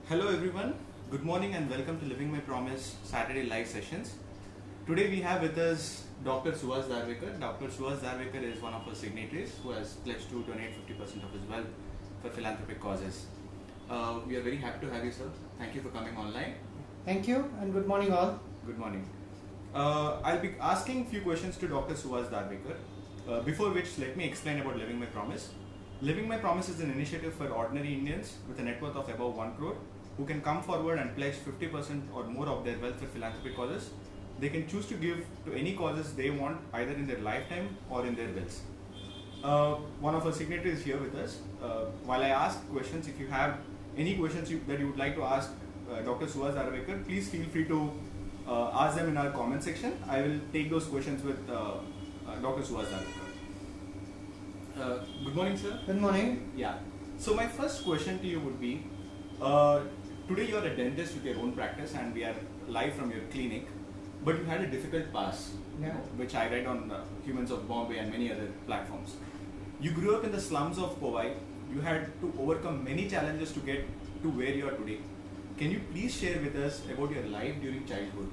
Hello everyone, good morning and welcome to Living My Promise Saturday live sessions. Today we have with us Dr. Suhas Darwekar. Dr. Suhas Darwekar is one of our signatories who has pledged to donate 50% of his wealth for philanthropic causes. We are very happy to have you, sir. Thank you for coming online. Thank you and good morning all. Good morning. I'll be asking few questions to Dr. Suhas Darwekar. Before which, let me explain about Living My Promise. Living My Promise is an initiative for ordinary Indians with a net worth of above 1 crore who can come forward and pledge 50% or more of their wealth for philanthropic causes. They can choose to give to any causes they want either in their lifetime or in their wills. One of our signatories is here with us. While I ask questions, if you have any questions that you would like to ask Dr. Suhas Darwekar, please feel free to ask them in our comment section. I will take those questions with Dr. Suhas Darwekar. Good morning, sir. Good morning. Yeah. So my first question to you would be, today you are a dentist with your own practice and we are live from your clinic, but you had a difficult past, Yeah. which I read on Humans of Bombay and many other platforms. You grew up in the slums of Powai. You had to overcome many challenges to get to where you are today. Can you please share with us about your life during childhood?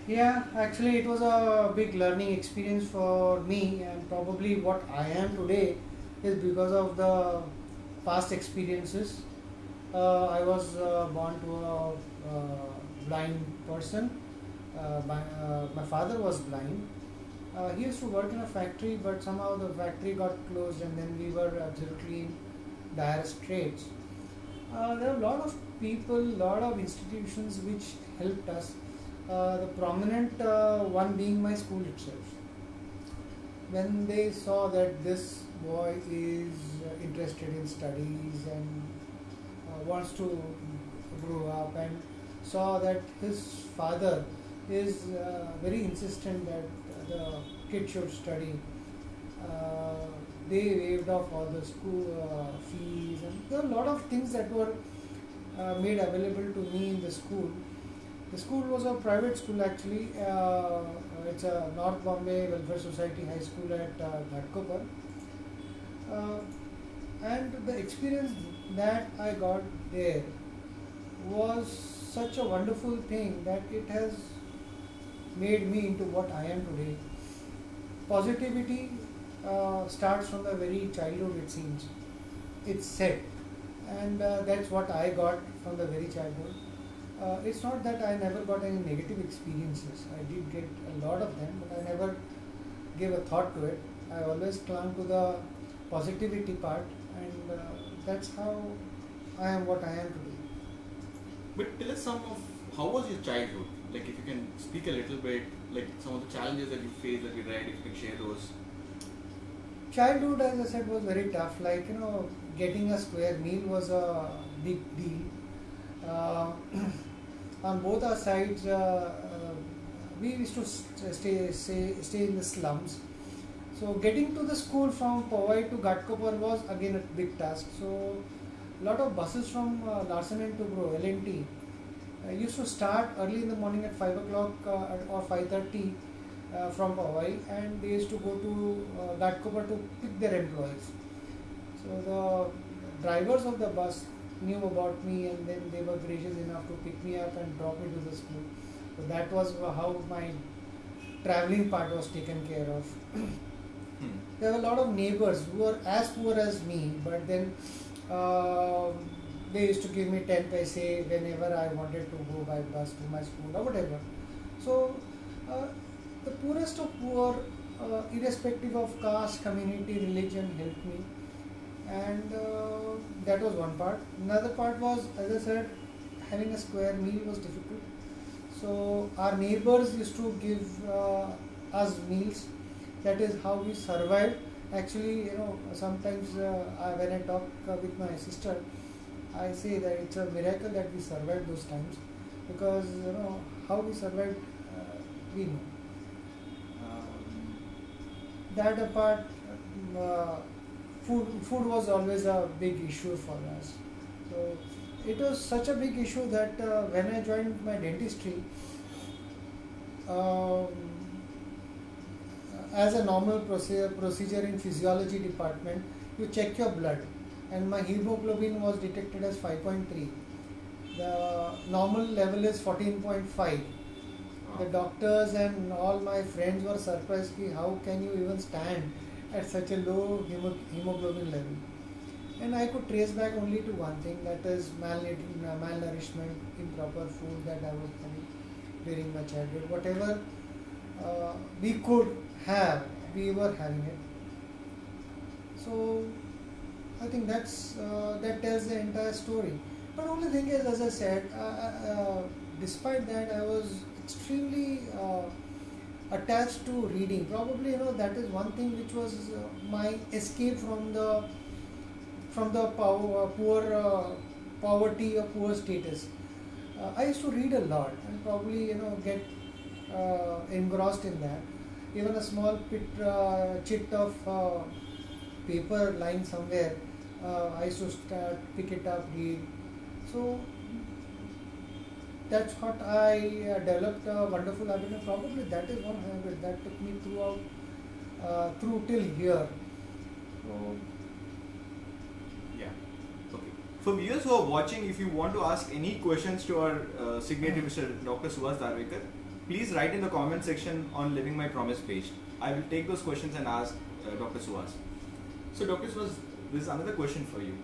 Yeah, actually it was a big learning experience for me, and probably what I am today is because of the past experiences. I was born to a blind person. My father was blind. He used to work in a factory, but somehow the factory got closed, and then we were absolutely in dire straits. There are a lot of people, lot of institutions which helped us. The prominent one being my school itself. When they saw that this boy is interested in studies and wants to grow up, and saw that his father is very insistent that the kid should study, they waived off all the school fees, and there are a lot of things that were made available to me in the school. The school was a private school actually. It's a North Bombay Welfare Society High School at Ghatkopar. And the experience that I got there was such a wonderful thing that it has made me into what I am today. Positivity starts from the very childhood, it seems. It's set, and that's what I got from the very childhood. It's not that I never got any negative experiences. I did get a lot of them, but I never gave a thought to it. I always clung to the positivity part, and that's how I am what I am today. But tell us some of how was your childhood? Like if you can speak a little bit, like some of the challenges that you faced that you read, if you can share those. Childhood, as I said, was very tough. Like, getting a square meal was a big deal. Uh, on both our sides, we used to stay in the slums. So getting to the school from Powai to Ghatkopar was again a big task. So a lot of buses from Larsen and Toubro, L&T, used to start early in the morning at 5 o'clock or 5:30 from Powai, and they used to go to Ghatkopar to pick their employees. So the drivers of the bus knew about me, and then they were gracious enough to pick me up and drop me to the school. So that was how my traveling part was taken care of. There were a lot of neighbors who were as poor as me, but then they used to give me 10 paise whenever I wanted to go by bus to my school or whatever. So the poorest of poor, irrespective of caste, community, religion, helped me. And that was one part. Another part was, as I said, having a square meal was difficult. So our neighbors used to give us meals. That is how we survived. Actually, sometimes when I talk with my sister, I say that it's a miracle that we survived those times, because how we survived, we know. That apart, food was always a big issue for us. So it was such a big issue that when I joined my dentistry, um, as a normal procedure in physiology department, you check your blood. and my hemoglobin was detected as 5.3. The normal level is 14.5. The doctors and all my friends were surprised ki how can you even stand at such a low hemoglobin level. And I could trace back only to one thing, that is malnourishment, improper food that I was having during my childhood. Whatever we could have, we were having it. So I think that tells the entire story. But only thing is, as I said, despite that, I was extremely attached to reading. Probably, that is one thing which was my escape from the poverty or poor status. I used to read a lot and probably get engrossed in that. Even a small chit of paper lying somewhere, I used to pick it up, read. So that's what I developed a wonderful habit, and probably that is one habit that took me through till here. So, Yeah. Okay. For viewers who are watching, if you want to ask any questions to our signatory, Mr. Dr. Suhas Darvekar, please write in the comment section on Living My Promise page. I will take those questions and ask Dr. Suhas. So, Dr. Suhas, this is another question for you.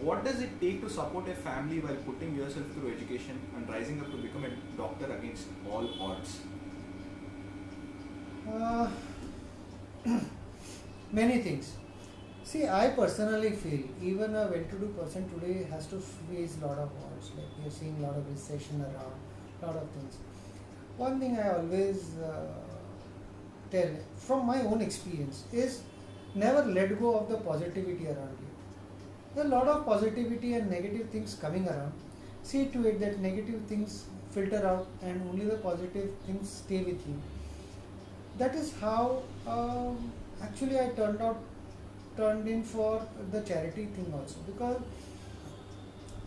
What does it take to support a family while putting yourself through education and rising up to become a doctor against all odds? Many things. See, I personally feel even a well-to-do person today has to face a lot of odds. Like you're seeing a lot of recession around, lot of things. One thing I always tell from my own experience is never let go of the positivity around you. There are a lot of positivity and negative things coming around. See to it that negative things filter out and only the positive things stay with you. That is how actually I turned in for the charity thing also, because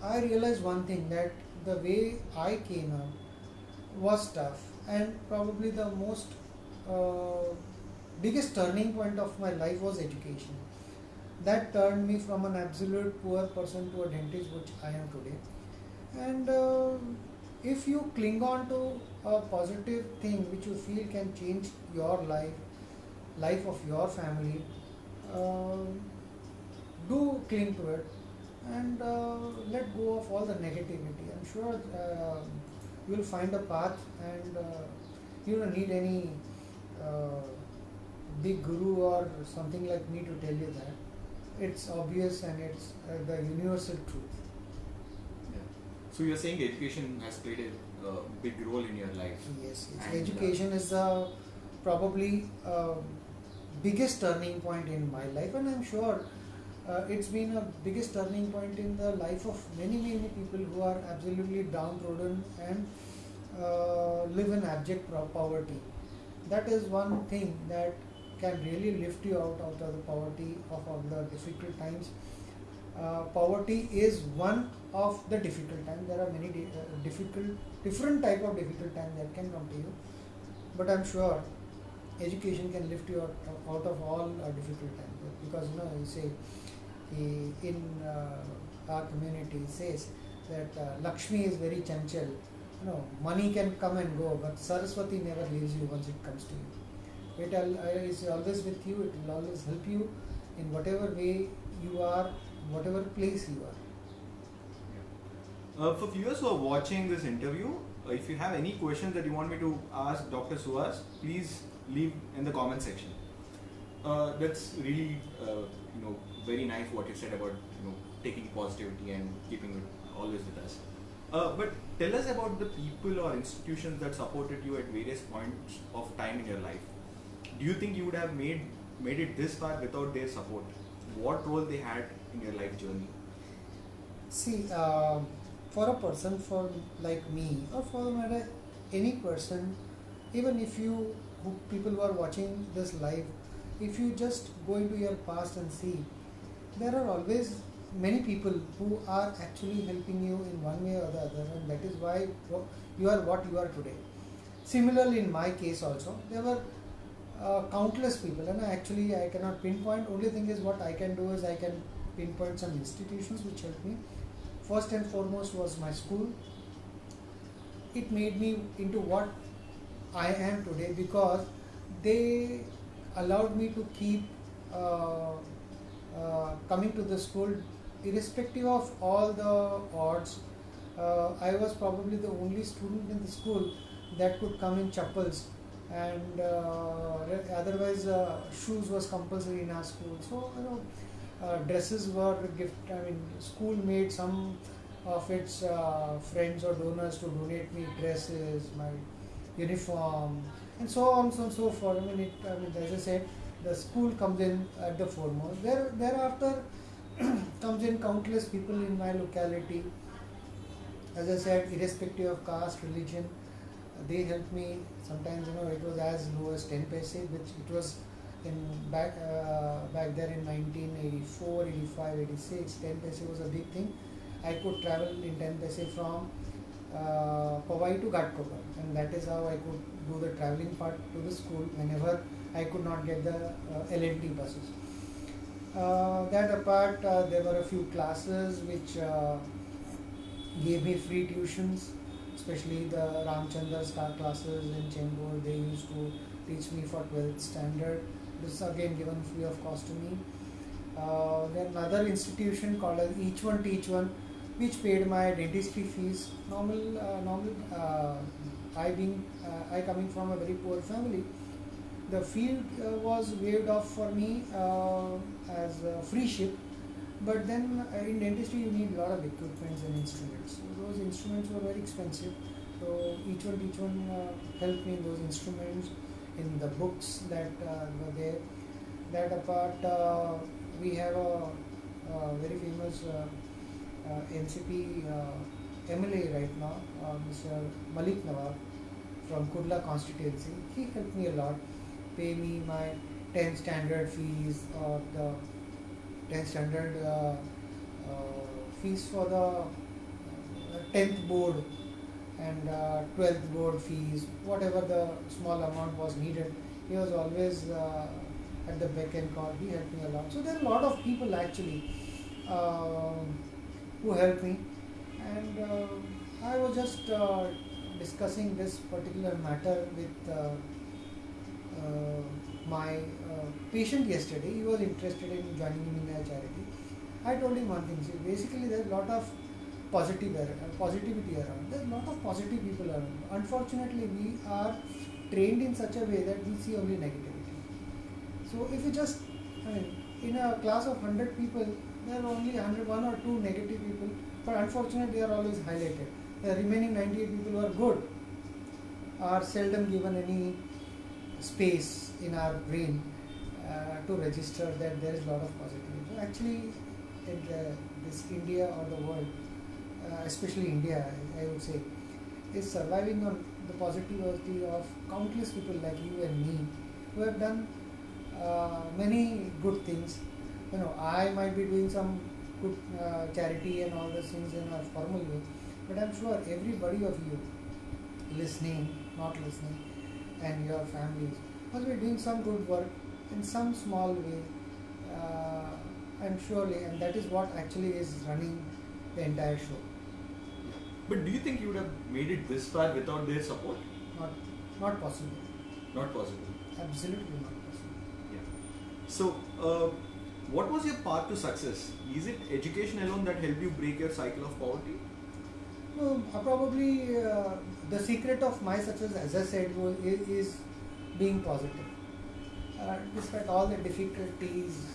I realized one thing, that the way I came out was tough, and probably the most biggest turning point of my life was education. That turned me from an absolute poor person to a dentist, which I am today. And if you cling on to a positive thing which you feel can change your life of your family, do cling to it and let go of all the negativity. I'm sure you'll find a path, and you don't need any big guru or something like me to tell you that. It's obvious and it's the universal truth. Yeah. So you're saying education has played a big role in your life? Yes. And, Education is the probably biggest turning point in my life, and I'm sure it's been a biggest turning point in the life of many people who are absolutely downtrodden and live in abject poverty. That is one thing that can really lift you out of the poverty of the difficult times. Poverty is one of the difficult times. There are many different type of difficult times that can come to you, but I'm sure education can lift you out of all difficult times, because you say in our community says that Lakshmi is very chanchal. Money can come and go, but Saraswati never leaves you once it comes to you. It is always with you. It will always help you in whatever way you are, whatever place you are. For viewers who are watching this interview, if you have any questions that you want me to ask Dr. Suhas, please leave in the comment section. That's really very nice what you said about taking positivity and keeping it always with us. But tell us about the people or institutions that supported you at various points of time in your life. Do you think you would have made it this far without their support? What role they had in your life journey? See, for a person like me, or for any person, even if people who are watching this live, if you just go into your past and see, there are always many people who are actually helping you in one way or the other, and that is why you are what you are today. Similarly, in my case also, there were countless people, and I cannot pinpoint. Only thing is, what I can do is I can pinpoint some institutions which helped me. First and foremost was my school. It made me into what I am today because they allowed me to keep coming to the school irrespective of all the odds. I was probably the only student in the school that could come in chappals, and otherwise shoes was compulsory in our school. So dresses were gift. I mean, school made some of its friends or donors to donate me dresses, my uniform, and so on and so forth. I mean, as I said, the school comes in at the foremost. Thereafter comes in countless people in my locality. As I said, irrespective of caste, religion, they helped me. Sometimes it was as low as 10 paise, which it was in back there in 1984, 85, 86. 10 paise was a big thing. I could travel in 10 paise from Powai to Ghatkopar, and that is how I could do the traveling part to the school whenever I could not get the L&T buses. That apart, there were a few classes which gave me free tuitions, especially the Ramchandra Star classes in Chembur. They used to teach me for 12th standard. This is again given free of cost to me. Then another institution called as Each One Teach One, which paid my dentistry fees. I coming from a very poor family, the fee was waived off for me as a free ship. But then in dentistry you need a lot of equipments and instruments. So those instruments were very expensive. So Each One helped me in those instruments, in the books that were there. That apart, we have a very famous NCP MLA right now, Mr. Malik Nawab from Kudla constituency. He helped me a lot, pay me my 10th standard fees or the 10th standard fees for the 10th board and 12th board fees, whatever the small amount was needed. He was always at the beck and call. He helped me a lot. So there are a lot of people actually who helped me, and I was just discussing this particular matter with my patient yesterday. He was interested in joining me in a charity. I told him one thing. See, basically, there's a lot of positivity around. There's a lot of positive people around. Unfortunately, we are trained in such a way that we see only negativity. So if you just, in a class of 100 people, there are only 1 or 2 negative people, but unfortunately, they are always highlighted. The remaining 98 people who are good are seldom given any space in our brain to register that there is a lot of positivity. So actually, in this India or the world, especially India, I would say, is surviving on the positivity of countless people like you and me who have done many good things. I might be doing some good charity and all those things in a formal way, but I'm sure everybody of you listening, not listening, and your families must be doing some good work in some small way, and surely, and that is what actually is running the entire show. But do you think you would have made it this far without their support? Not possible. Not possible. Absolutely not possible. Yeah. So, what was your path to success? Is it education alone that helped you break your cycle of poverty? No, probably the secret of my success, as I said, is being positive. Despite all the difficulties,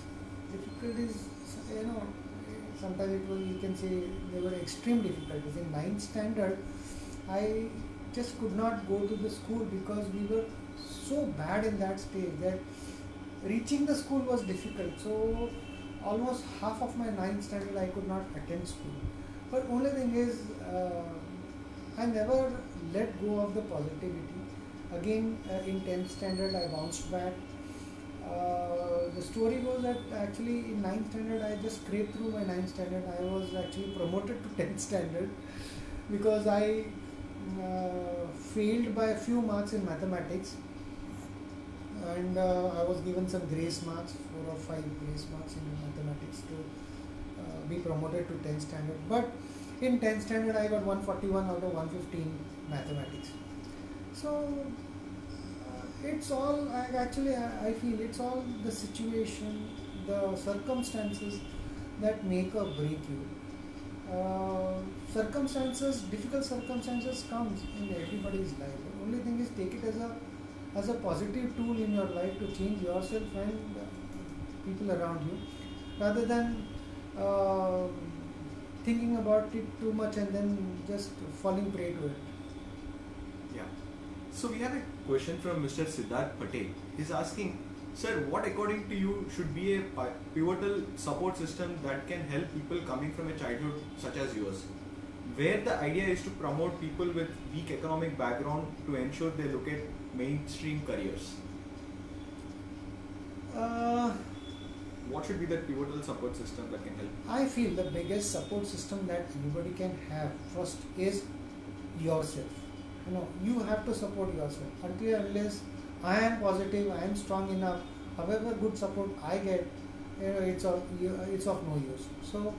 sometimes it was, you can say, there were extreme difficulties. In 9th standard, I just could not go to the school because we were so bad in that stage that reaching the school was difficult. So almost half of my 9th standard I could not attend school. But only thing is, I never let go of the positivity. Again, in 10th standard I bounced back. The story goes that actually in 9th standard I just scraped through my 9th standard. I was actually promoted to 10th standard because I failed by a few marks in mathematics, and I was given some grace marks, 4 or 5 grace marks in mathematics to be promoted to 10th standard. But in 10th standard, I got 141 out of 115 mathematics. So it's all I feel it's all the situation, the circumstances that make or break you. Difficult circumstances comes in everybody's life. The only thing is take it as a positive tool in your life to change yourself and people around you, rather than uh, thinking about it too much and then just falling prey to it. Yeah. So we have a question from Mr. Siddharth Patel. He's asking, sir, what according to you should be a pivotal support system that can help people coming from a childhood such as yours, where the idea is to promote people with weak economic background to ensure they look at mainstream careers? Uh, What should be that pivotal support system that can help? I feel the biggest support system that anybody can have first is yourself. You have to support yourself. Until unless I am positive, I am strong enough, however good support I get, it's of no use. So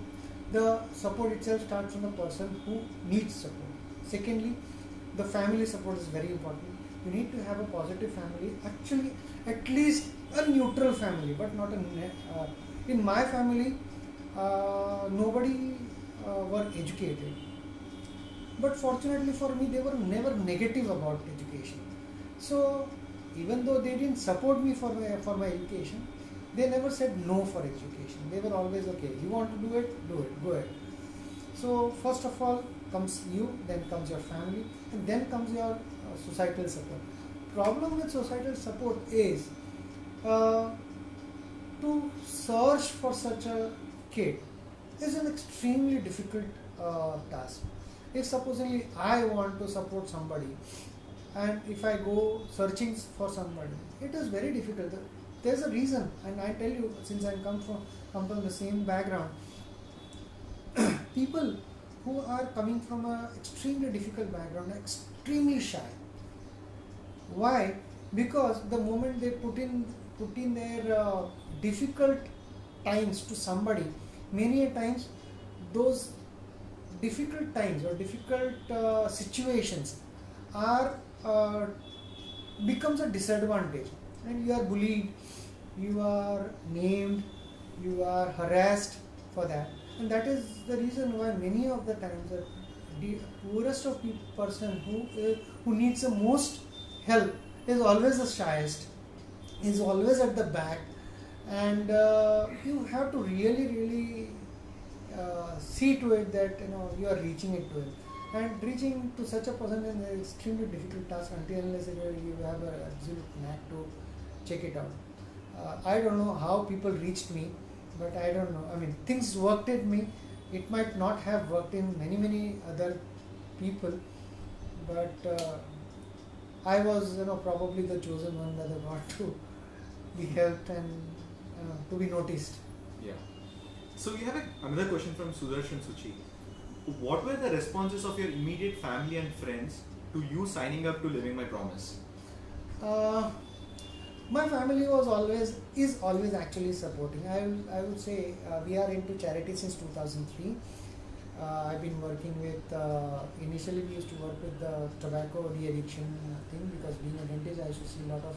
the support itself starts from the person who needs support. Secondly, the family support is very important. You need to have a positive family. Actually, at least a neutral family, but not in my family, nobody were educated. But fortunately for me, they were never negative about education. So even though they didn't support me for my education, they never said no for education. They were always okay. You want to do it, go ahead. So first of all comes you, then comes your family, and then comes your societal support. Problem with societal support is to search for such a kid is an extremely difficult task. If supposedly I want to support somebody, and if I go searching for somebody, it is very difficult. There's a reason, and I tell you, since I come from the same background, people who are coming from an extremely difficult background are extremely shy. Why? Because the moment they put in their difficult times to somebody, many a times those difficult times or difficult situations are becomes a disadvantage, and you are bullied, you are named, you are harassed for that, and that is the reason why many of the times the poorest of person who needs the most help is always the shyest, is always at the back, and you have to really see to it that you are reaching it to him. And reaching to such a person is an extremely difficult task until unless you have an absolute knack to check it out. I don't know how people reached me, but I don't know. I mean, things worked in me. It might not have worked in many other people, but I was probably the chosen one by the God to be helped and to be noticed. Yeah. So we have another question from Sudarshan Suchi. What were the responses of your immediate family and friends to you signing up to Living My Promise? My family is always actually supporting. I would say we are into charity since 2003. I've been working with, initially we used to work with the tobacco de-addiction thing, because being a dentist I used to see a lot of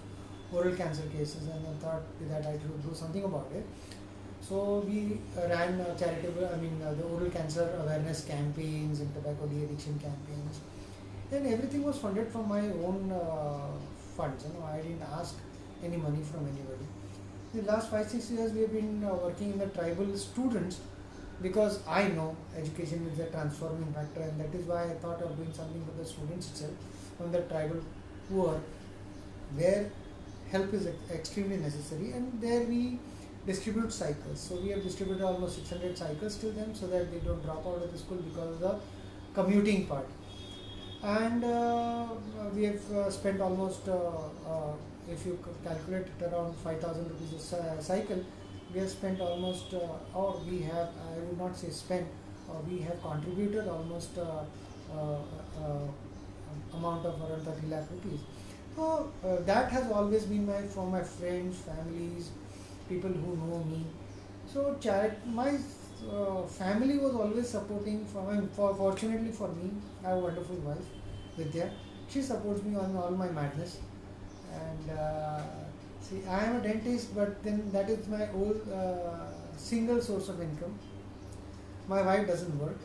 oral cancer cases, and I thought that I should do something about it. So we ran the oral cancer awareness campaigns and tobacco de-addiction campaigns, and everything was funded from my own funds. I didn't ask any money from anybody. In the last 5-6 years we have been working in the tribal students, because I know education is a transforming factor, and that is why I thought of doing something for the students itself, from the tribal poor, where help is extremely necessary, and there we distribute cycles. So we have distributed almost 600 cycles to them, so that they don't drop out of the school because of the commuting part. And we have spent almost, if you calculate it, around 5,000 rupees a cycle. We have spent almost, or we have, I would not say spent, we have contributed almost amount of around 30 lakh rupees. So that has always been from my friends, families, people who know me. So my family was always supporting. Fortunately for me, I have a wonderful wife, Vidya. She supports me on all my madness. And see, I am a dentist, but then that is my whole single source of income. My wife doesn't work,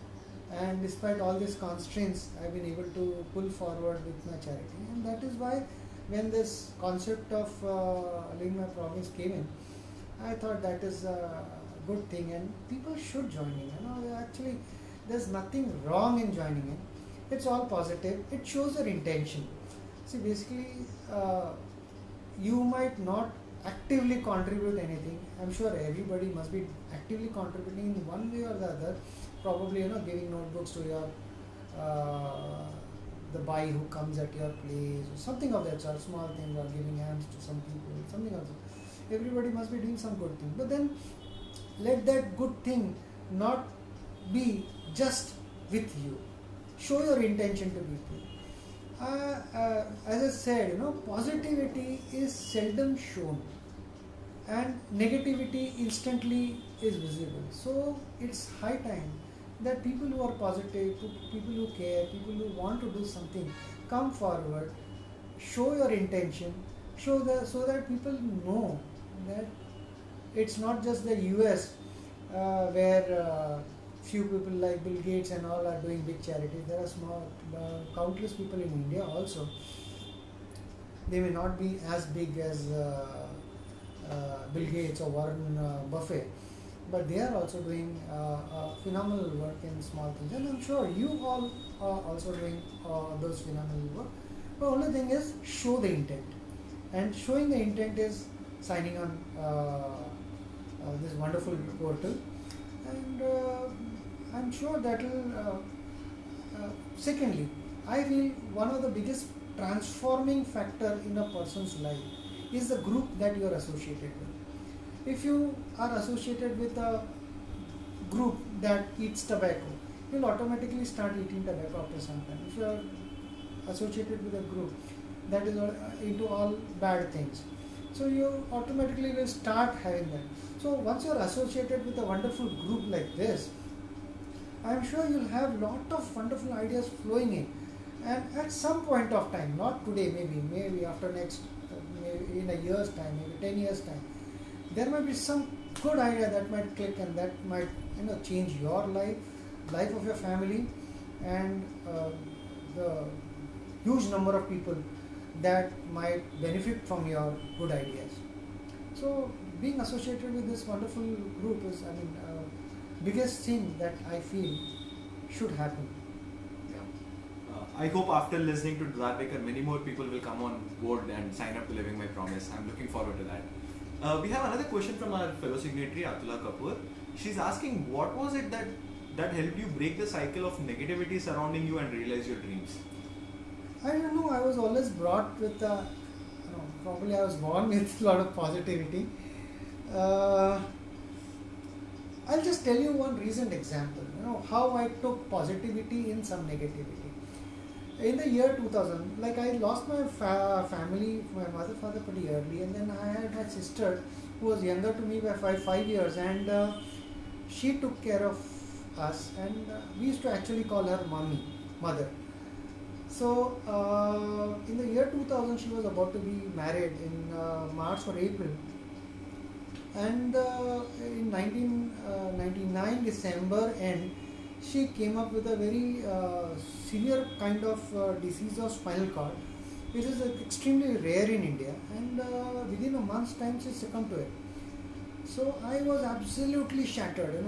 and despite all these constraints, I've been able to pull forward with my charity, and that is why when this concept of living my promise came in, I thought that is a good thing, and people should join in. Actually, there's nothing wrong in joining in. It's all positive. It shows your intention. See, basically, you might not actively contribute anything. I'm sure everybody must be actively contributing in one way or the other. Probably, giving notebooks to your the boy who comes at your place, or something of that sort. Small things, or giving hands to some people, something of that. Everybody must be doing some good thing. But then, let that good thing not be just with you. Show your intention to people. As I said, positivity is seldom shown, and negativity instantly is visible. So it's high time that people who are positive, people who care, people who want to do something, come forward, show your intention, so that people know that it's not just the US where few people like Bill Gates and all are doing big charities. There are countless people in India also. They may not be as big as Bill Gates or Warren Buffett, but they are also doing phenomenal work in small things. And I'm sure you all are also doing those phenomenal work. The only thing is show the intent. And showing the intent is signing on this wonderful portal. And I'm sure that will. Secondly, I feel one of the biggest transforming factor in a person's life is the group that you are associated with. If you are associated with a group that eats tobacco, you'll automatically start eating tobacco after some time. If you are associated with a group that is into all bad things, so you automatically will start having that. So once you are associated with a wonderful group like this, I am sure you'll have lot of wonderful ideas flowing in. And at some point of time, not today, maybe after next, maybe in a year's time, maybe 10 years time, there might be some good idea that might click, and that might change your life of your family, and the huge number of people that might benefit from your good ideas. So being associated with this wonderful group is, biggest thing that I feel should happen. I hope after listening to Dwarkar, many more people will come on board and sign up to Living My Promise. I'm looking forward to that. We have another question from our fellow signatory, Atula Kapoor. She's asking, what was it that helped you break the cycle of negativity surrounding you and realize your dreams? I don't know, I was always brought with, probably I was born with a lot of positivity. I'll just tell you one recent example, how I took positivity in some negativity. In the year 2000, I lost my family, my mother, father pretty early, and then I had my sister who was younger to me by 5 years, and she took care of us, and we used to actually call her mother. So in the year 2000, she was about to be married in March or April, and in 1999 December end, she came up with a very severe kind of disease of spinal cord, which is extremely rare in India, and within a month's time she succumbed to it. So I was absolutely shattered,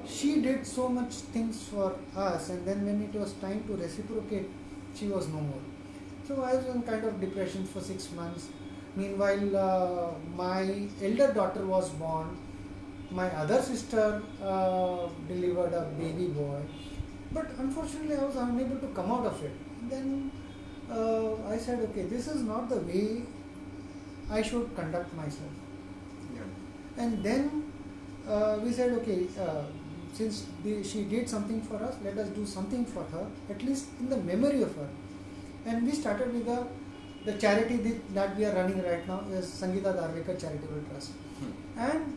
she did so much things for us, and then when it was time to reciprocate, she was no more. So I was in kind of depression for 6 months. Meanwhile, my elder daughter was born. My other sister delivered a baby boy, but unfortunately I was unable to come out of it. Then I said, okay, this is not the way I should conduct myself. Yeah. And then we said, okay, since she did something for us, let us do something for her, at least in the memory of her. And we started with the charity that we are running right now is Sangeeta Darvekar Charitable Trust. And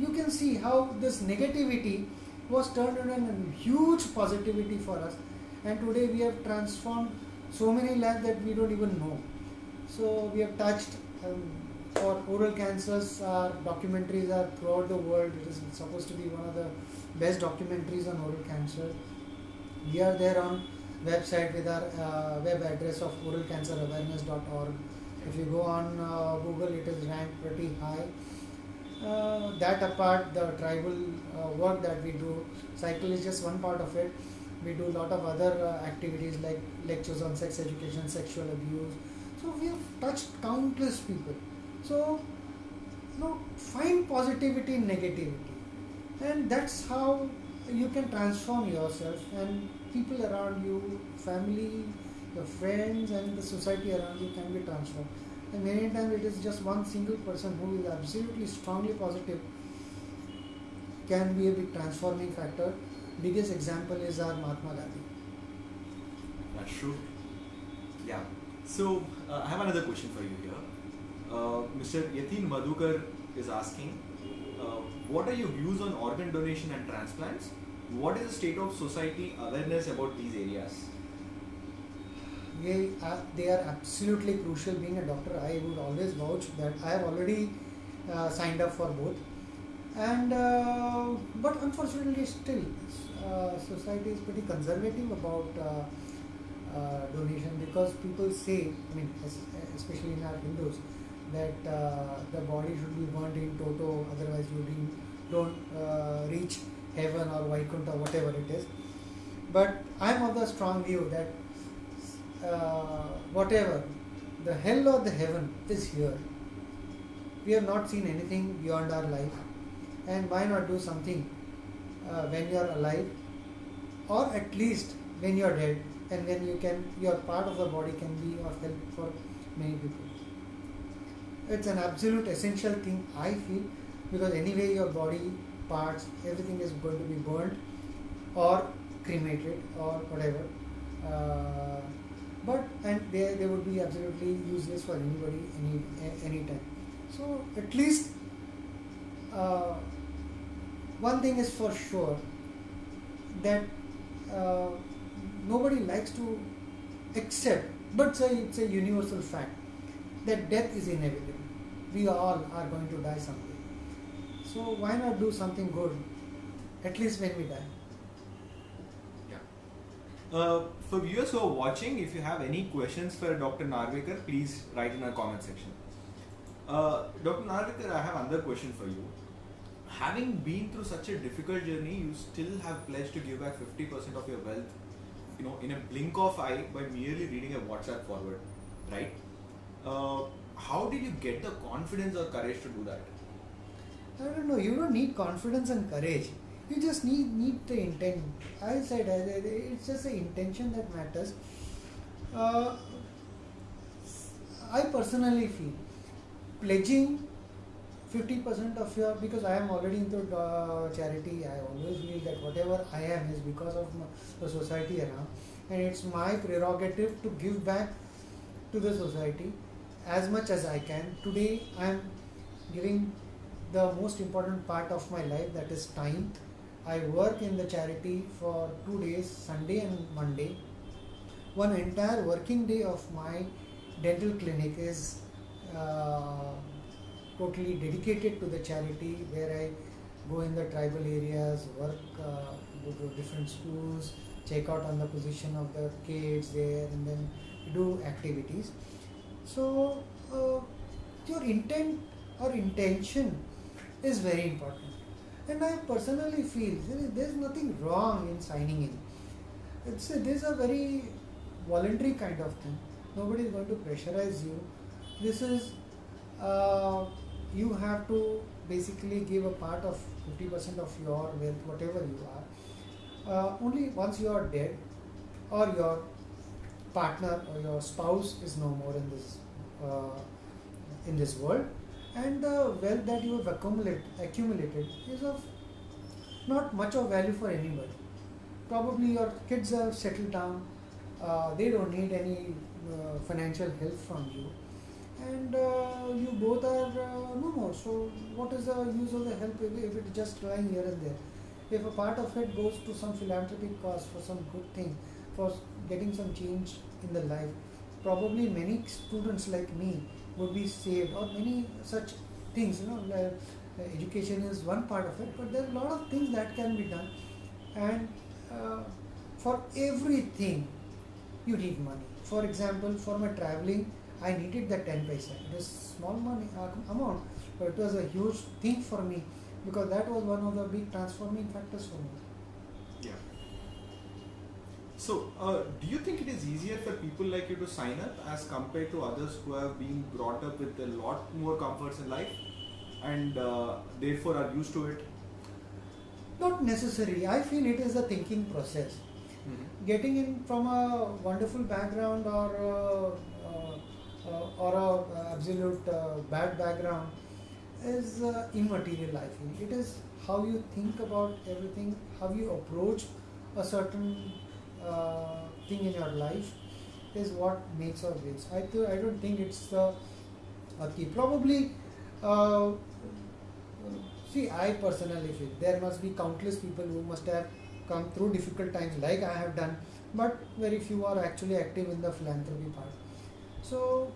you can see how this negativity was turned into a huge positivity for us, and today we have transformed so many lives that we don't even know. So we have touched for oral cancers. Our documentaries are throughout the world. It is supposed to be one of the best documentaries on oral cancer. We are there on website with our web address of oralcancerawareness.org. If you go on Google, it is ranked pretty high. That apart, the tribal work that we do, cycle is just one part of it. We do a lot of other activities like lectures on sex education, sexual abuse. So we have touched countless people. So, find positivity in negativity, and that's how you can transform yourself and people around you, family, your friends, and the society around you can be transformed. And many times it is just one single person who is absolutely strongly positive can be a big transforming factor. Biggest example is our Mahatma Gandhi. That's true. Yeah. So I have another question for you here. Mr. Yatin Madhukar is asking, what are your views on organ donation and transplants? What is the state of society awareness about these areas? They are absolutely crucial. Being a doctor, I would always vouch that I have already signed up for both. And but unfortunately, still society is pretty conservative about donation, because people say, especially in our Hindus, that the body should be burnt in toto, otherwise you don't reach heaven or Vaikuntha, whatever it is. But I am of the strong view that whatever, the hell or the heaven is here. We have not seen anything beyond our life, and why not do something when you are alive, or at least when you are dead, and when your part of the body can be of help for many people. It's an absolute essential thing, I feel, because anyway your body parts, everything is going to be burnt or cremated or whatever. But they would be absolutely useless for anybody any time. So at least one thing is for sure, that nobody likes to accept, but it's a universal fact that death is inevitable. We all are going to die someday. So why not do something good, at least when we die? For viewers who are watching, if you have any questions for Dr. Narvekar, please write in our comment section. Dr. Narvekar, I have another question for you. Having been through such a difficult journey, you still have pledged to give back 50% of your wealth, in a blink of eye by merely reading a WhatsApp forward, right? How did you get the confidence or courage to do that? I don't know. You don't need confidence and courage. You just need the intent. I said it's just the intention that matters. I personally feel pledging 50% of your, because I am already into charity, I always feel that whatever I am is because of the society around, and it's my prerogative to give back to the society as much as I can. Today I am giving the most important part of my life, that is time. I work in the charity for 2 days, Sunday and Monday. One entire working day of my dental clinic is totally dedicated to the charity, where I go in the tribal areas, work, go to different schools, check out on the position of the kids there, and then do activities. So your intent or intention is very important. And I personally feel there's nothing wrong in signing in. This is a very voluntary kind of thing. Nobody is going to pressurize you. This is, you have to basically give a part of 50% of your wealth, whatever you are. Only once you are dead, or your partner or your spouse is no more in this world, and the wealth that you have accumulated is of not much of value for anybody. Probably your kids are settled down, they don't need any financial help from you, and you both are no more. So what is the use of the help if it's just lying here and there? If a part of it goes to some philanthropic cause for some good thing, for getting some change in the life, probably many students like me would be saved, or many such things. Education is one part of it, but there are a lot of things that can be done, and uh, for everything you need money. For example, for my traveling, I needed the 10 paisa. It is small money amount, but it was a huge thing for me because that was one of the big transforming factors for me. Yeah. So, do you think it is easier for people like you to sign up as compared to others who have been brought up with a lot more comforts in life and therefore are used to it? Not necessary. I feel it is a thinking process. Getting in from a wonderful background or a absolute bad background is immaterial. I feel it is how you think about everything, how you approach a certain thing in your life is what makes or breaks. I don't think it's the key. Probably, see, I personally feel there must be countless people who must have come through difficult times like I have done, but very few are actually active in the philanthropy part. So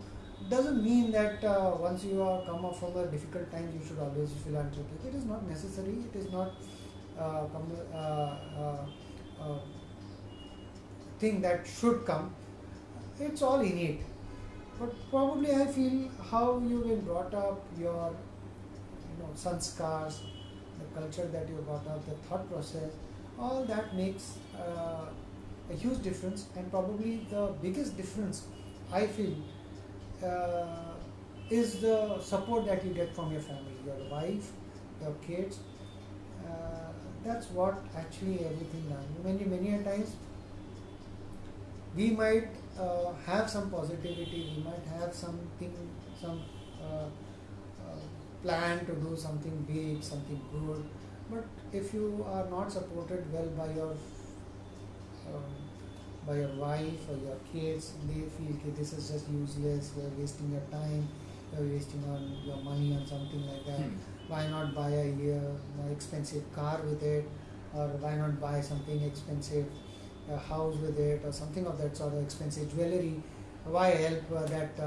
doesn't mean that once you are come up from a difficult time you should always be philanthropic. It is not necessary. It is not thing that should come. It's all innate. But probably I feel how you've been brought up, your sanskars, the culture that you brought up, the thought process, all that makes a huge difference. And probably the biggest difference I feel is the support that you get from your family, your wife, your kids. That's what actually everything done. Many a times we might have some positivity, we might have some plan to do something big, something good, but if you are not supported well by your wife or your kids, they feel that this is just useless, you're wasting your time, you're wasting on your money on something like that. Why not buy a more expensive car with it, or why not buy something expensive, a house with it, or something of that sort of expensive jewelry? Why help that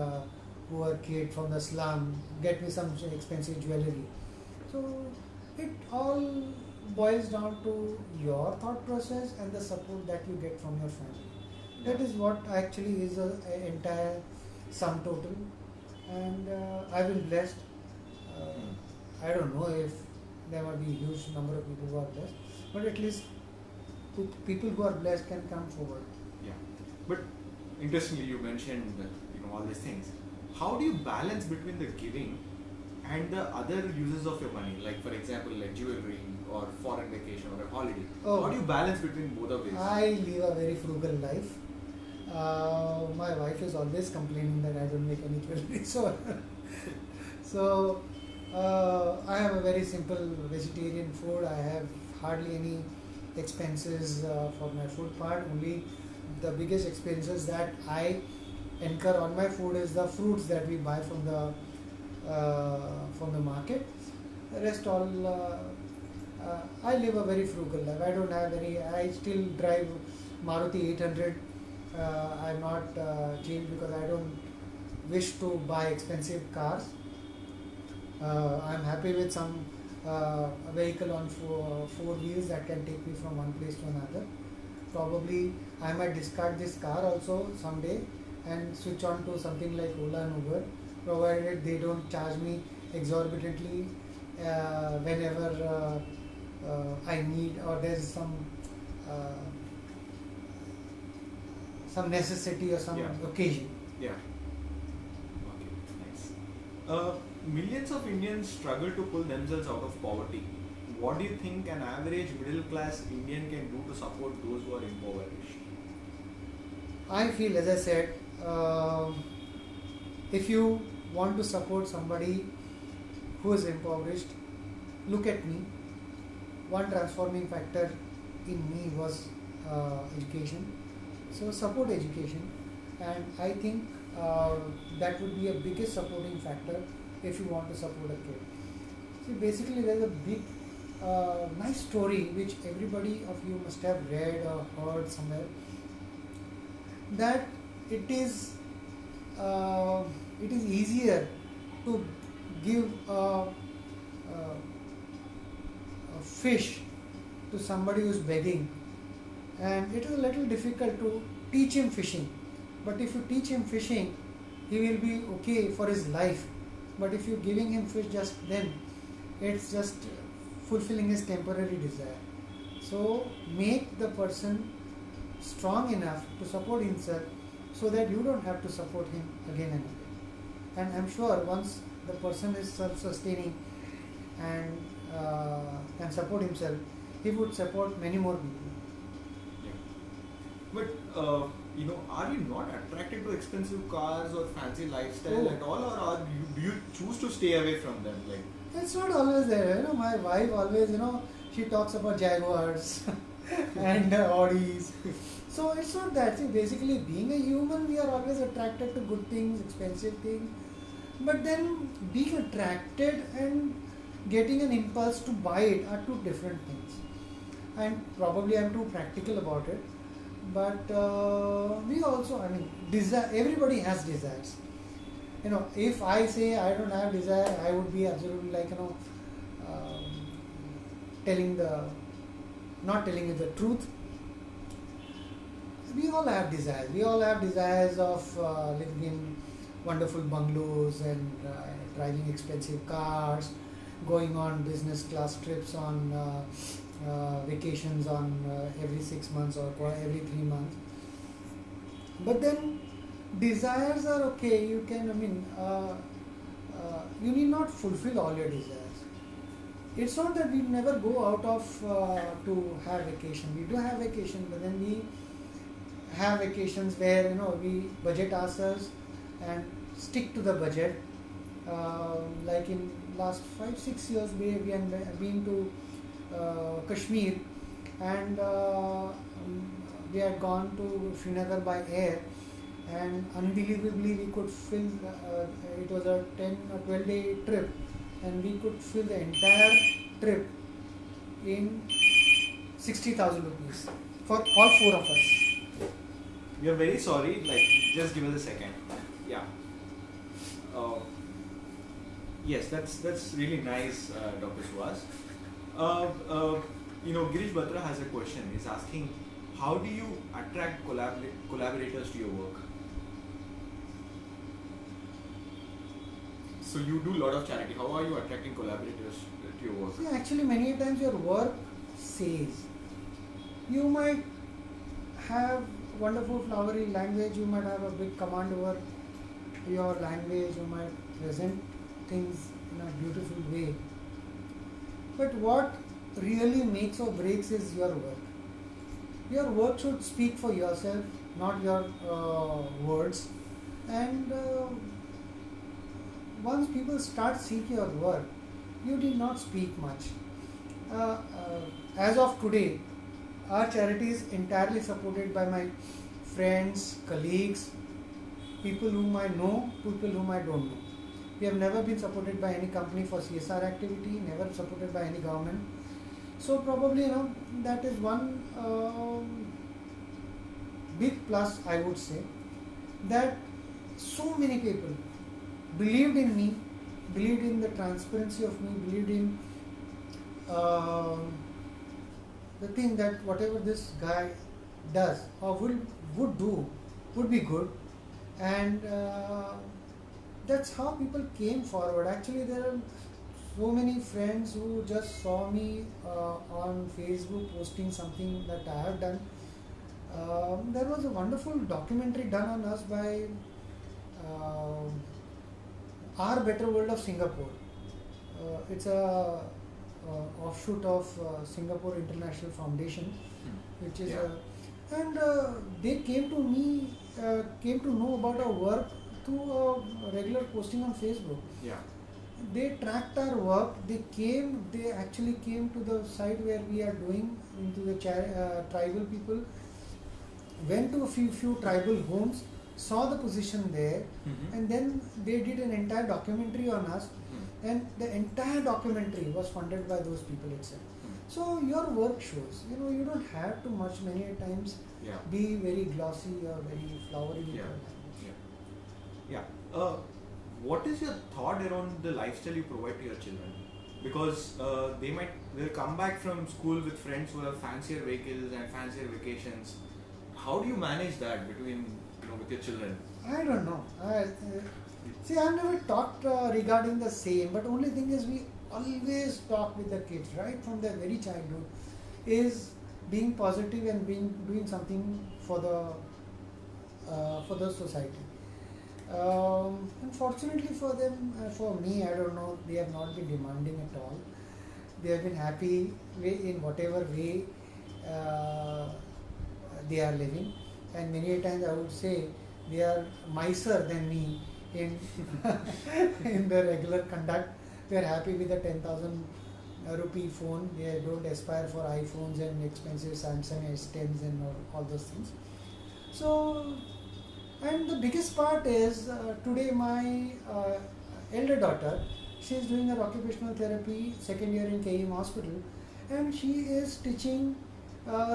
poor kid from the slum, get me some expensive jewelry? So it all boils down to your thought process and the support that you get from your family. That is what actually is an entire sum total, and I've been blessed. I don't know if there might be a huge number of people who are blessed, but at least people who are blessed can come forward. Yeah, but interestingly, you mentioned all these things. How do you balance between the giving and the other uses of your money? Like for example, like jewelry or foreign vacation or a holiday. How do you balance between both of these? I live a very frugal life. My wife is always complaining that I don't make any jewelry, so I have a very simple vegetarian food. I have hardly any expenses for my food part. Only the biggest expenses that I incur on my food is the fruits that we buy from the market. The rest all I live a very frugal life. I don't have any. I still drive Maruti 800. I'm not changed because I don't wish to buy expensive cars. I'm happy with some a vehicle on four wheels that can take me from one place to another. Probably I might discard this car also someday and switch on to something like Ola and Uber, provided they don't charge me exorbitantly whenever I need, or there's some necessity or some occasion. Yeah. Okay, nice. Millions of Indians struggle to pull themselves out of poverty. What do you think an average middle class Indian can do to support those who are impoverished? I feel, as I said, if you want to support somebody who is impoverished, look at me. One transforming factor in me was education. So support education, and I think that would be a biggest supporting factor if you want to support a kid. See, basically, there's a big, nice story which everybody of you must have read or heard somewhere. That it is, it is easier to give a fish to somebody who's begging, and it is a little difficult to teach him fishing. But if you teach him fishing, he will be okay for his life. But if you're giving him fish just then, it's just fulfilling his temporary desire. So make the person strong enough to support himself so that you don't have to support him again and again. And I'm sure once the person is self-sustaining and can support himself, he would support many more people. Yeah. But are you not attracted to expensive cars or fancy lifestyle at all, or do you choose to stay away from them? Like, it's not always there. My wife always, she talks about Jaguars and Audis. So it's not that. See, basically, being a human, we are always attracted to good things, expensive things. But then being attracted and getting an impulse to buy it are two different things. And probably I'm too practical about it. But we also, desire. Everybody has desires. If I say I don't have desire, I would be absolutely like, not telling you the truth. We all have desires. We all have desires of living in wonderful bungalows and driving expensive cars, going on business class trips, on vacations on every 6 months or every 3 months. But then desires are okay. You can, you need not fulfill all your desires. It's not that we never go out of to have vacation. We do have vacation, but then we have vacations where we budget ourselves and stick to the budget. Like in last 5-6 years, we have been to Kashmir, and we had gone to Srinagar by air, and unbelievably we could fill. It was a 10 or 12-day trip, and we could fill the entire trip in 60,000 rupees for all 4 of us. We are very sorry. Just give us a second. Yeah. Yes, that's really nice, Dr. Suhas. Girish Batra has a question. He's asking, how do you attract collaborators to your work? So you do a lot of charity. How are you attracting collaborators to your work? Yeah, actually, many times your work says. You might have wonderful flowery language. You might have a big command over your language. You might present things in a beautiful way. But what really makes or breaks is your work. Your work should speak for yourself, not your words. And once people start seeing your work, you did not speak much. As of today, our charity is entirely supported by my friends, colleagues, people whom I know, people whom I don't know. We have never been supported by any company for CSR activity, never supported by any government. So probably, that is one big plus, I would say, that so many people believed in me, believed in the transparency of me, believed in the thing that whatever this guy does or would do would be good, and that's how people came forward. Actually, there are so many friends who just saw me on Facebook posting something that I have done. There was a wonderful documentary done on us by Our Better World of Singapore. It's a offshoot of Singapore International Foundation, which is and they came to me, came to know about our work through a regular posting on Facebook. Yeah. They tracked our work. They actually came to the site where we are doing, into the tribal people. Went to a few tribal homes saw the position there, and then they did an entire documentary on us, and the entire documentary was funded by those people itself. So your work shows. You don't have to much many times Yeah. be very glossy or very flowery. with Yeah. your language. Yeah. What is your thought around the lifestyle you provide to your children? Because they'll come back from school with friends who have fancier vehicles and fancier vacations. How do you manage that between with your children? I don't know. See, I've never talked regarding the same, but only thing is we always talk with the kids right from their very childhood is being positive and doing something for the society. Unfortunately for them, for me, I don't know, they have not been demanding at all. They have been happy in whatever way they are living, and many a times I would say they are miser than me in in the regular conduct. They are happy with the 10,000 rupee phone. They don't aspire for iPhones and expensive Samsung S10s and all those things. So, and the biggest part is today my elder daughter, she is doing her occupational therapy second year in KEM hospital, and she is teaching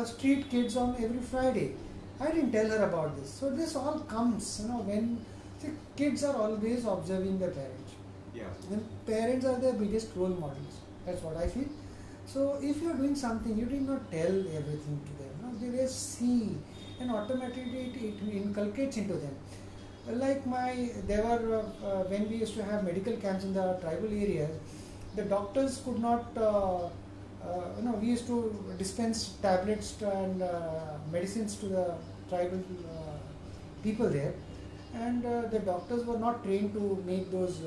street kids on every Friday. I didn't tell her about this. So this all comes, when kids are always observing their parents. Yeah. And parents are their biggest role models. That's what I feel. So if you are doing something, you did not tell everything to them. They just see, and automatically it inculcates into them. Like there were when we used to have medical camps in the tribal areas, the doctors could not. We used to dispense tablets and medicines to the tribal people there, and the doctors were not trained to make those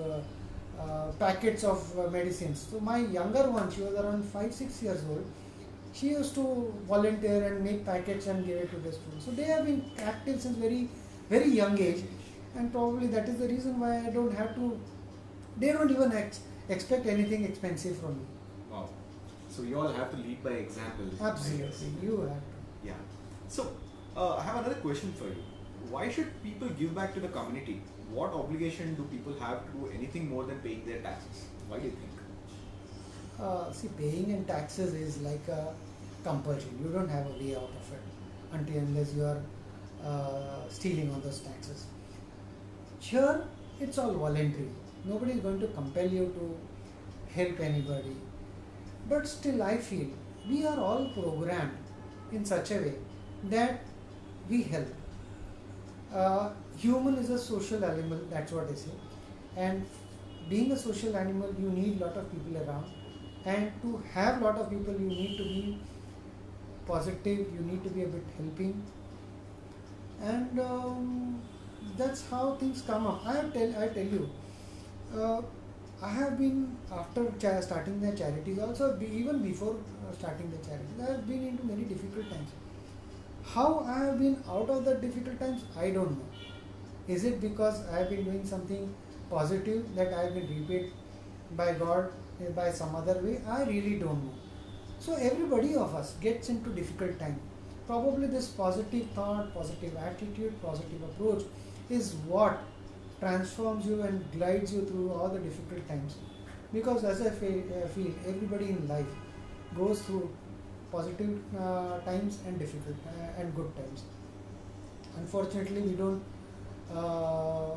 packets of medicines. So my younger one, she was around 5-6 years old. She used to volunteer and make packets and give it to the students. So they have been active since very, very young age, and probably that is the reason why I don't have to. They don't even expect anything expensive from me. Wow. So you all have to lead by example. Absolutely, you have to. Yeah. So I have another question for you. Why should people give back to the community? What obligation do people have to do anything more than paying their taxes? Why do you think? See, paying in taxes is like a compulsion. You don't have a way out of it unless you are stealing on those taxes. Here, it's all voluntary. Nobody is going to compel you to help anybody. But still, I feel we are all programmed in such a way that we help. Human is a social animal, that's what they say. And being a social animal, you need a lot of people around. And to have a lot of people, you need to be positive, you need to be a bit helping. And that's how things come up. I tell you, I have been, after starting the charities, also even before starting the charities, I have been into many difficult times. How I have been out of the difficult times, I don't know. Is it because I have been doing something positive that I have been repaid by God by some other way? I really don't know. So everybody of us gets into difficult time. Probably this positive thought, positive attitude, positive approach is what transforms you and glides you through all the difficult times. Because as I feel everybody in life goes through positive times and difficult and good times. Unfortunately, we don't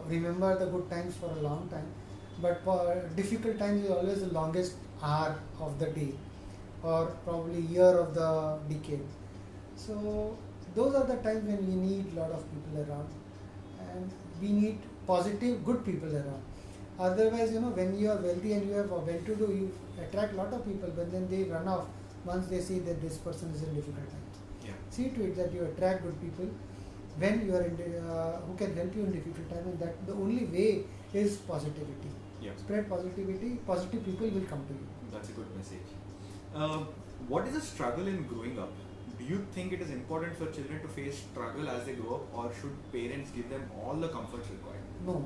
remember the good times for a long time, but difficult times is always the longest hour of the day, or probably year of the decade. So those are the times when we need a lot of people around, and we need positive, good people around. Otherwise, when you are wealthy and you are well-to-do, you attract a lot of people, but then they run off once they see that this person is in difficult times. Yeah. See to it that you attract good people when you are in who can help you in difficult time, and that the only way is positivity. Yeah. Spread positivity, positive people will come to you. That's a good message. What is the struggle in growing up? Do you think it is important for children to face struggle as they grow up, or should parents give them all the comforts required? No,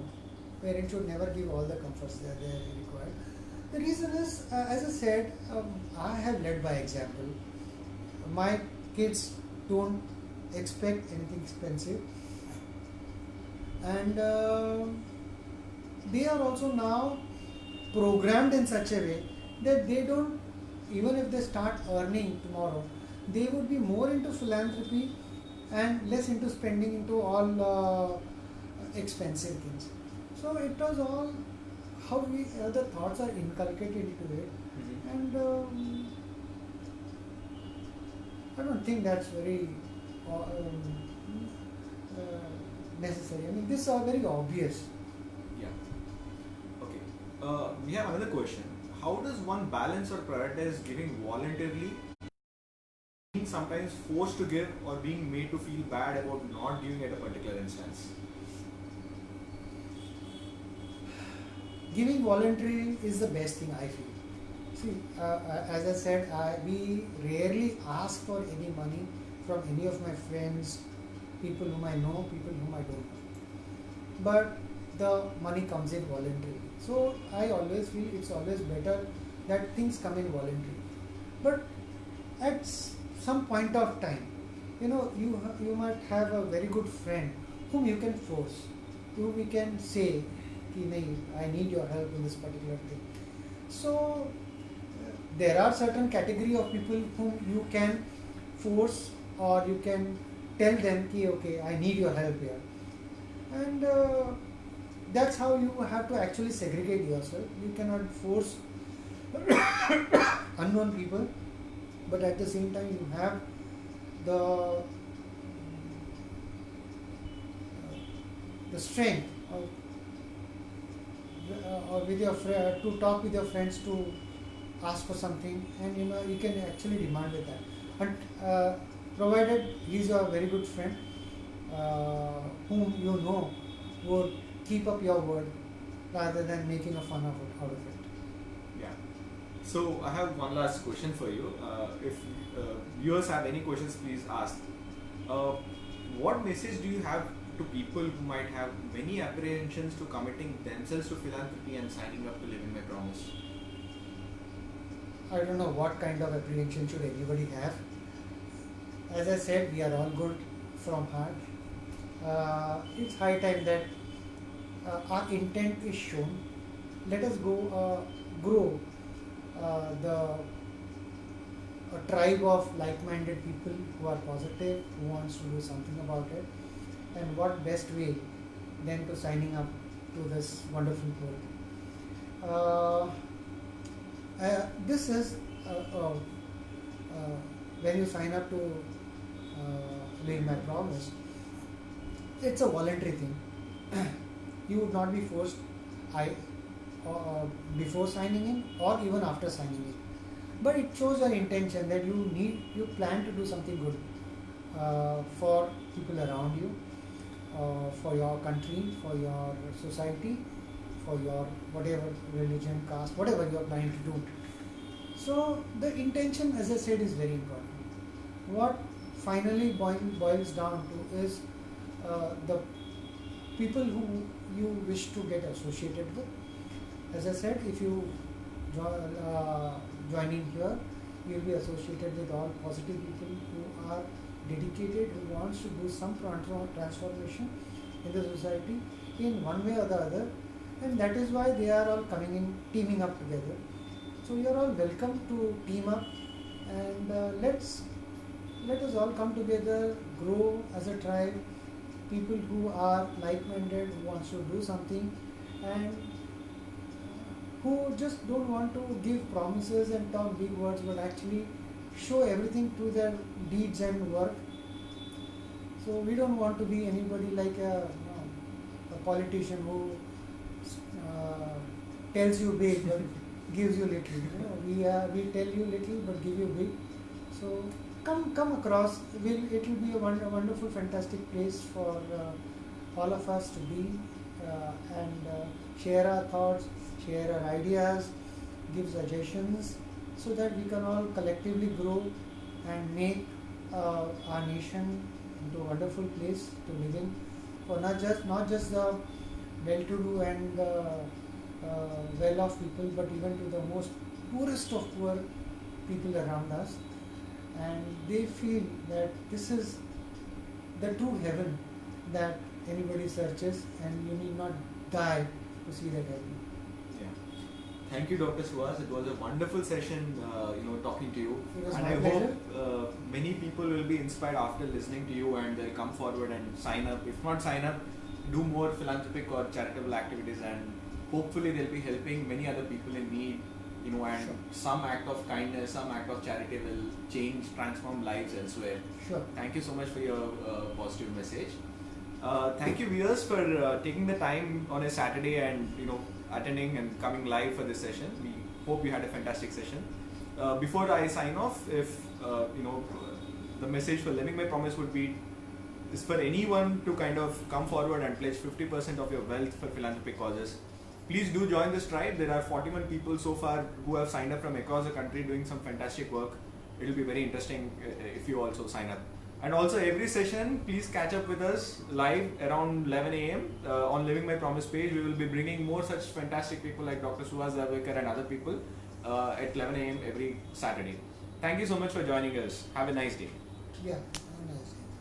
parents should never give all the comforts that they are required. The reason is, as I said, I have led by example. My kids don't expect anything expensive. and they are also now programmed in such a way that they don't, even if they start earning tomorrow, they would be more into philanthropy and less into spending into all expensive things. So it was all how we the thoughts are inculcated into it, and I don't think that's very necessary. I mean, these are very obvious. Yeah. Okay. We have another question. How does one balance or prioritize giving voluntarily, being sometimes forced to give, or being made to feel bad about not giving at a particular instance? Giving voluntary is the best thing, I feel. See, as I said, we rarely ask for any money from any of my friends, people whom I know, people whom I don't know. But the money comes in voluntarily. So I always feel it's always better that things come in voluntarily. But at some point of time, you might have a very good friend whom you can force, whom we can say, "Ki nahi, I need your help in this particular thing." So there are certain category of people whom you can force, or you can tell them, "Ki okay, I need your help here," and that's how you have to actually segregate yourself. You cannot force unknown people, but at the same time you have the strength or with your to talk with your friends to ask for something, and you can actually demand with that, and provided he is a very good friend whom would keep up your word rather than making a fun of it, out of it. Yeah. So I have one last question for you. If viewers have any questions, please ask. What message do you have to people who might have many apprehensions to committing themselves to philanthropy and signing up to Living My Promise? I don't know what kind of apprehension should anybody have. As I said, we are all good from heart. It's high time that our intent is shown. Let us go grow a tribe of like-minded people who are positive, who wants to do something about it. And what best way than to signing up to this wonderful program. This is when you sign up to Living My Promise, it's a voluntary thing. You would not be forced before signing in or even after signing in. But it shows your intention that you plan to do something good for people around you, for your country, for your society, for your whatever religion, caste, whatever you are planning to do. So the intention, as I said, is very important. What finally boils down to is the people who you wish to get associated with. As I said, if you join in here, you will be associated with all positive people who are dedicated, who wants to do some transformation in the society in one way or the other, and that is why they are all coming in, teaming up together. So you are all welcome to team up, and let us all come together, grow as a tribe, people who are like-minded, who wants to do something, and who just don't want to give promises and talk big words, but actually show everything through their deeds and work. So we don't want to be anybody like a politician who tells you big but gives you little. We tell you little but give you big. So come across. It will be a wonderful, fantastic place for all of us to be and share our thoughts, share our ideas, give suggestions, so that we can all collectively grow and make our nation into a wonderful place to live in, for not just the well-to-do and well-off people, but even to the most poorest of poor people around us, and they feel that this is the true heaven that anybody searches, and you need not die to see that help. Yeah. Thank you, Dr. Suhas. It was a wonderful session, talking to you. It was And my I pleasure. hope many people will be inspired after listening to you, and they'll come forward and sign up. If not sign up, do more philanthropic or charitable activities, and hopefully they'll be helping many other people in need. And Sure. some act of kindness, some act of charity will transform lives elsewhere. Sure. Thank you so much for your positive message. Thank you, viewers, for taking the time on a Saturday and attending and coming live for this session. We hope you had a fantastic session. Before I sign off, if the message for Living My Promise would be is for anyone to kind of come forward and pledge 50% of your wealth for philanthropic causes. Please do join this tribe. There are 41 people so far who have signed up from across the country doing some fantastic work. It will be very interesting if you also sign up. And also every session, please catch up with us live around 11 a.m. On Living My Promise page. We will be bringing more such fantastic people like Dr. Suhas Darvekar and other people at 11 a.m. every Saturday. Thank you so much for joining us. Have a nice day. Yeah.